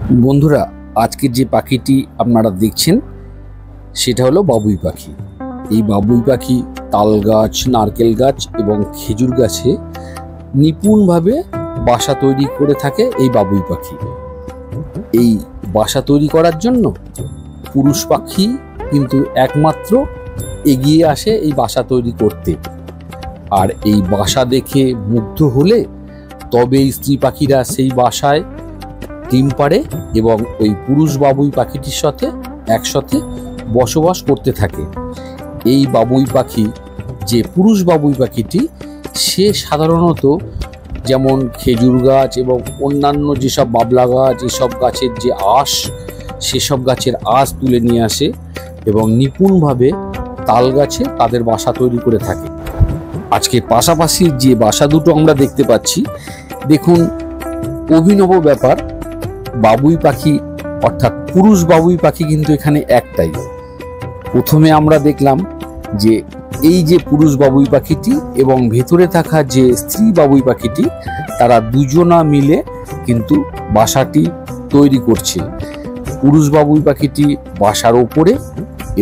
বন্ধুরা, আজকের যে পাখিটি আপনারা দেখছেন সেটা হলো বাবুই পাখি। এই বাবুই পাখি তাল গাছ, নারকেল গাছ এবং খেজুর গাছে নিপুণভাবে বাসা তৈরি করে থাকে এই বাবুই পাখি। এই বাসা তৈরি করার জন্য পুরুষ পাখি কিন্তু একমাত্র এগিয়ে আসে এই বাসা তৈরি করতে। আর এই বাসা দেখে মুগ্ধ হলে তবে স্ত্রী পাখিরা সেই বাসায় ডিম পাড়ে এবং ওই পুরুষ বাবুই পাখিটির সাথে একসাথে বসবাস করতে থাকে। এই বাবুই পাখি, যে পুরুষ বাবুই পাখিটি, সে সাধারণত যেমন খেজুর গাছ এবং অন্যান্য যেসব বাবলা গাছ, এসব গাছের যে আঁশ, সেসব গাছের আঁশ তুলে নিয়ে আসে এবং নিপুণভাবে তাল গাছে তাদের বাসা তৈরি করে থাকে। আজকে পাশাপাশি যে বাসা দুটো আমরা দেখতে পাচ্ছি, দেখুন অভিনব ব্যাপার। বাবুই পাখি অর্থাৎ পুরুষ বাবুই পাখি কিন্তু এখানে একটাই। প্রথমে আমরা দেখলাম যে এই যে পুরুষ বাবুই পাখিটি এবং ভেতরে থাকা যে স্ত্রী বাবুই পাখিটি, তারা দুজনা মিলে কিন্তু বাসাটি তৈরি করছে। পুরুষ বাবুই পাখিটি বাসার ওপরে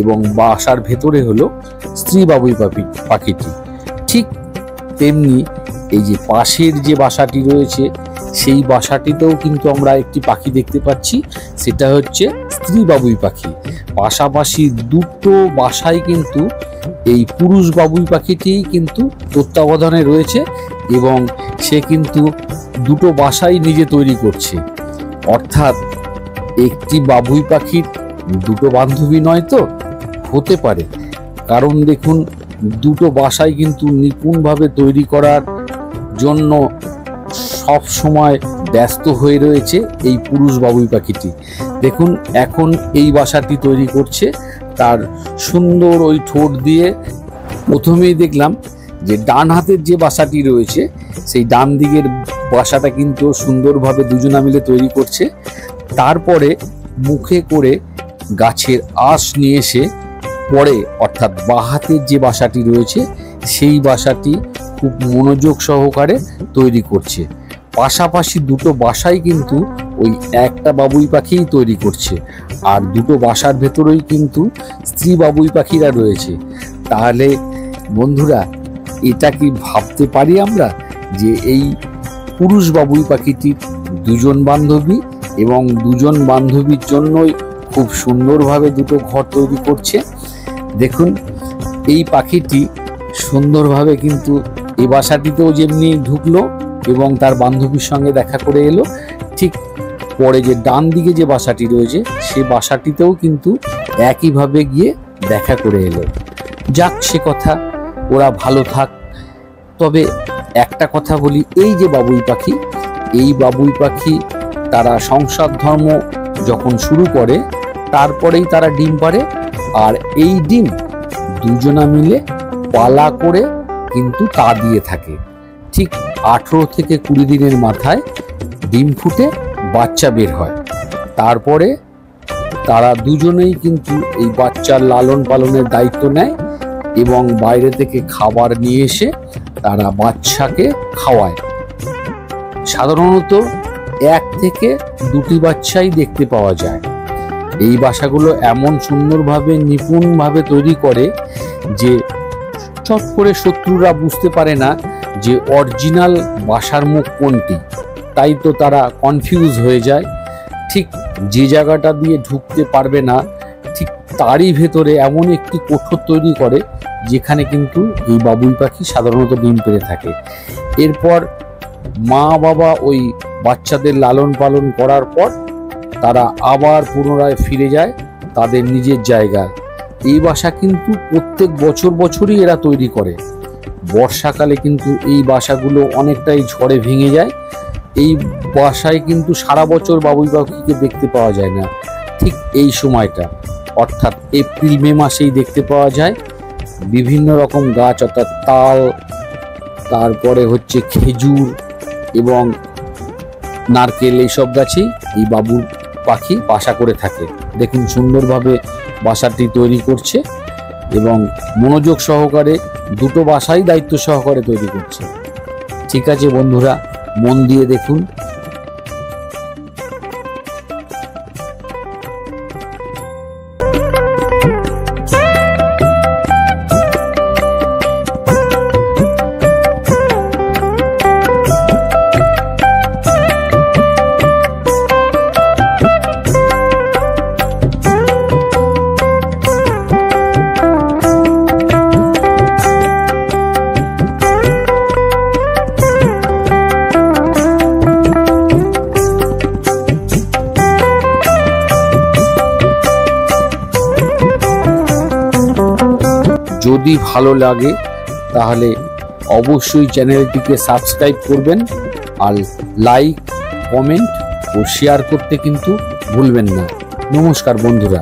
এবং বাসার ভেতরে হলো স্ত্রী বাবুই পাখিটি। ঠিক তেমনি এই যে পাশের যে বাসাটি রয়েছে, সেই বাসাটিতেও কিন্তু আমরা একটি পাখি দেখতে পাচ্ছি, সেটা হচ্ছে স্ত্রী বাবুই পাখি। পাশাপাশি দুটো বাসায় কিন্তু এই পুরুষ বাবুই পাখিটি কিন্তু তত্ত্বাবধানে রয়েছে এবং সে কিন্তু দুটো বাসাই নিজে তৈরি করছে। অর্থাৎ একটি বাবুই পাখির দুটো বান্ধবী নয় তো? হতে পারে, কারণ দেখুন দুটো বাসাই কিন্তু নিপুণভাবে তৈরি করার জন্য সব সময় ব্যস্ত হয়ে রয়েছে এই পুরুষ বাবুই পাখিটি। দেখুন এখন এই বাসাটি তৈরি করছে, তার সুন্দর ওই ঠোঁট দিয়ে। প্রথমেই দেখলাম যে ডান হাতের যে বাসাটি রয়েছে, সেই ডান দিকের বাসাটা কিন্তু সুন্দরভাবে দুজনা মিলে তৈরি করছে। তারপরে মুখে করে গাছের আঁশ নিয়ে এসে পরে, অর্থাৎ বাঁ হাতের যে বাসাটি রয়েছে, সেই বাসাটি খুব মনোযোগ সহকারে তৈরি করছে। পাশাপাশি দুটো বাসাই কিন্তু ওই একটা বাবুই পাখিই তৈরি করছে, আর দুটো বাসার ভেতরেই কিন্তু স্ত্রী বাবুই পাখিরা রয়েছে। তাহলে বন্ধুরা, এটা কি ভাবতে পারি আমরা যে এই পুরুষ বাবুই পাখিটির দুজন বান্ধবী এবং দুজন বান্ধবীর জন্যই খুব সুন্দরভাবে দুটো ঘর তৈরি করছে। দেখুন এই পাখিটি সুন্দরভাবে কিন্তু এই বাসাটিতেও যেমনি ঢুকলো এবং তার বান্ধবীর সঙ্গে দেখা করে এলো, ঠিক পরে যে ডান দিকে যে বাসাটি রয়েছে, সে বাসাটিতেও কিন্তু একইভাবে গিয়ে দেখা করে এলো। যাক, সে কথা, ওরা ভালো থাক। তবে একটা কথা বলি, এই যে বাবুই পাখি, এই বাবুই পাখি তারা সংসার ধর্ম যখন শুরু করে, তারপরেই তারা ডিম পাড়ে। আর এই ডিম দুজনা মিলে পালা করে কিন্তু তা দিয়ে থাকে। ঠিক 18 থেকে 20 দিনের মাথায় ডিম ফুটে বাচ্চা বের হয়। তারপরে তারা দুজনেই কিন্তু এই বাচ্চার লালন পালনের দায়িত্ব নেয় এবং বাইরে থেকে খাবার নিয়ে এসে তারা বাচ্চাকে খাওয়ায়। সাধারণত 1 থেকে 2টি বাচ্চাই দেখতে পাওয়া যায়। এই বাসাগুলো এমন সুন্দরভাবে নিপুণভাবে তৈরি করে যে চট করে শত্রুরা বুঝতে পারে না যে অরিজিনাল বাসার মুখ কোনটি। তাই তো তারা কনফিউজ হয়ে যায়। ঠিক যে জায়গাটা দিয়ে ঢুকতে পারবে না, ঠিক তারই ভেতরে এমন একটি কোঠর তৈরি করে যেখানে কিন্তু এই বাবুই পাখি সাধারণত ডিম পেড়ে থাকে। এরপর মা বাবা ওই বাচ্চাদের লালন পালন করার পর তারা আবার পুনরায় ফিরে যায় তাদের নিজের জায়গায়। এই বাসা কিন্তু প্রত্যেক বছরই এরা তৈরি করে। বর্ষাকালে কিন্তু এই বাসাগুলো অনেকটাই ঝড়ে ভেঙে যায়। এই বাসায় কিন্তু সারা বছর বাবুই পাখিকে দেখতে পাওয়া যায় না। ঠিক এই সময়টা, অর্থাৎ এপ্রিল মে মাসেই দেখতে পাওয়া যায়। বিভিন্ন রকম গাছ, অর্থাৎ তাল, তারপরে হচ্ছে খেজুর এবং নারকেল, এইসব গাছেই এই বাবুই পাখি বাসা করে থাকে। দেখুন সুন্দরভাবে বাসাটি তৈরি করছে এবং মনোযোগ সহকারে দুটো বাসাই দায়িত্ব সহকারে তৈরি করছে। ঠিক আছে বন্ধুরা, মন দিয়ে দেখুন। যদি ভালো লাগে তাহলে অবশ্যই চ্যানেলটিকে সাবস্ক্রাইব করবেন, আর লাইক, কমেন্ট ও শেয়ার করতে কিন্তু ভুলবেন না। নমস্কার বন্ধুরা।